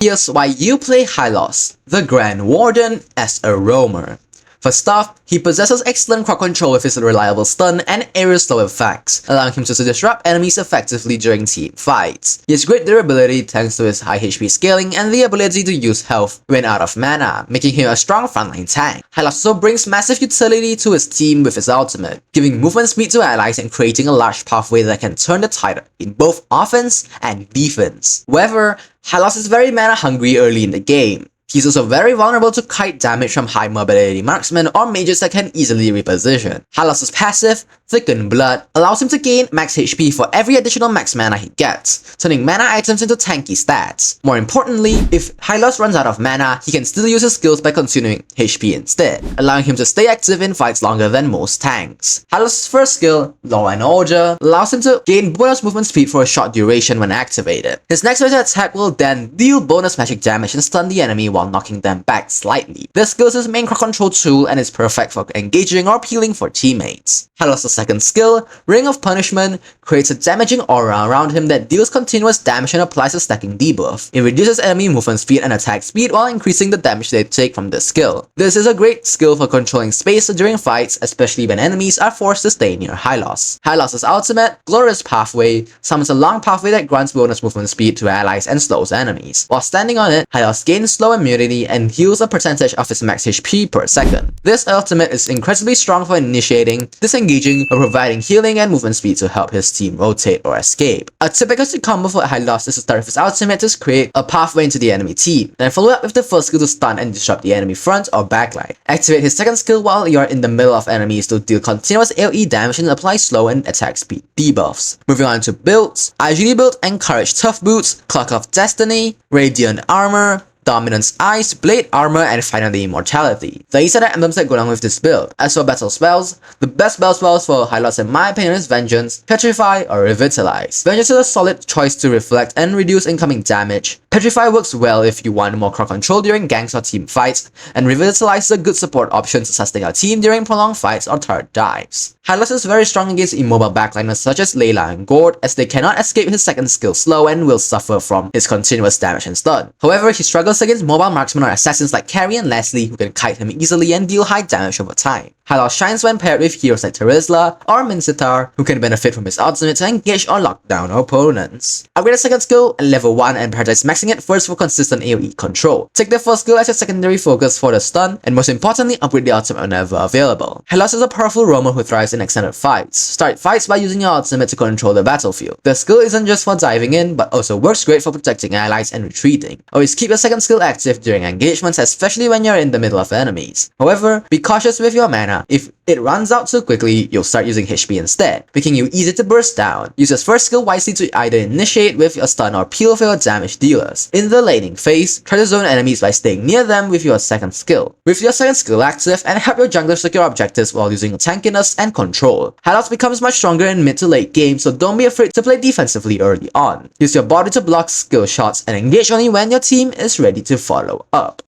Here's why you play Hylos, the Grand Warden, as a roamer. First off, he possesses excellent crowd control with his reliable stun and area slow effects, allowing him to disrupt enemies effectively during team fights. He has great durability thanks to his high HP scaling and the ability to use health when out of mana, making him a strong frontline tank. Hylos also brings massive utility to his team with his ultimate, giving movement speed to allies and creating a large pathway that can turn the tide in both offense and defense. However, Hylos is very mana hungry early in the game. He's also very vulnerable to kite damage from high mobility marksmen or mages that can easily reposition. Hylos' passive, Thickened Blood, allows him to gain max HP for every additional max mana he gets, turning mana items into tanky stats. More importantly, if Hylos runs out of mana, he can still use his skills by consuming HP instead, allowing him to stay active in fights longer than most tanks. Hylos' first skill, Law and Order, allows him to gain bonus movement speed for a short duration when activated. His next major attack will then deal bonus magic damage and stun the enemy while knocking them back slightly. This skill is his main crowd control tool and is perfect for engaging or peeling for teammates. Hylos' second skill, Ring of Punishment, creates a damaging aura around him that deals continuous damage and applies a stacking debuff. It reduces enemy movement speed and attack speed while increasing the damage they take from this skill. This is a great skill for controlling space during fights, especially when enemies are forced to stay near Hylos. Hylos' ultimate, Glorious Pathway, summons a long pathway that grants bonus movement speed to allies and slows enemies. While standing on it, Hylos gains slow immunity and heals a percentage of his max HP per second. This ultimate is incredibly strong for initiating, disengaging, or providing healing and movement speed to help his team rotate or escape. A typical combo for Hylos is to start with his ultimate to create a pathway into the enemy team, then follow up with the first skill to stun and disrupt the enemy front or backline. Activate his second skill while you are in the middle of enemies to deal continuous AoE damage and apply slow and attack speed debuffs. Moving on to builds, I usually build Encourage Tough Boots, Clock of Destiny, Radiant Armor, Dominance Ice, Blade Armor, and finally Immortality. These are the emblems that go along with this build. As for battle spells, the best battle spells for Hylos in my opinion is Vengeance, Petrify, or Revitalize. Vengeance is a solid choice to reflect and reduce incoming damage. Petrify works well if you want more crowd control during ganks or team fights, and Revitalize is a good support option to sustain your team during prolonged fights or turret dives. Hylos is very strong against immobile backliners such as Layla and Gord, as they cannot escape his second skill slow and will suffer from his continuous damage and stun. However, he struggles against mobile marksmen or assassins like Carrie and Leslie, who can kite him easily and deal high damage over time. Hylos shines when paired with heroes like Terizla or Mincetar, who can benefit from his ultimate to engage or lock down opponents. Upgrade the second skill at level 1 and prioritize maxing it first for consistent AoE control. Take the first skill as your secondary focus for the stun, and most importantly, upgrade the ultimate whenever available. Hylos is a powerful roamer who thrives in extended fights. Start fights by using your ultimate to control the battlefield. The skill isn't just for diving in, but also works great for protecting allies and retreating. Always keep your second skill active during engagements, especially when you're in the middle of enemies. However, be cautious with your mana. If it runs out too quickly, you'll start using HP instead, making you easy to burst down. Use your first skill wisely to either initiate with your stun or peel for your damage dealers. In the laning phase, try to zone enemies by staying near them with your second skill. With your second skill active, and help your jungler secure objectives while using tankiness and control. Hylos becomes much stronger in mid to late game, so don't be afraid to play defensively early on. Use your body to block skill shots and engage only when your team is ready to follow up.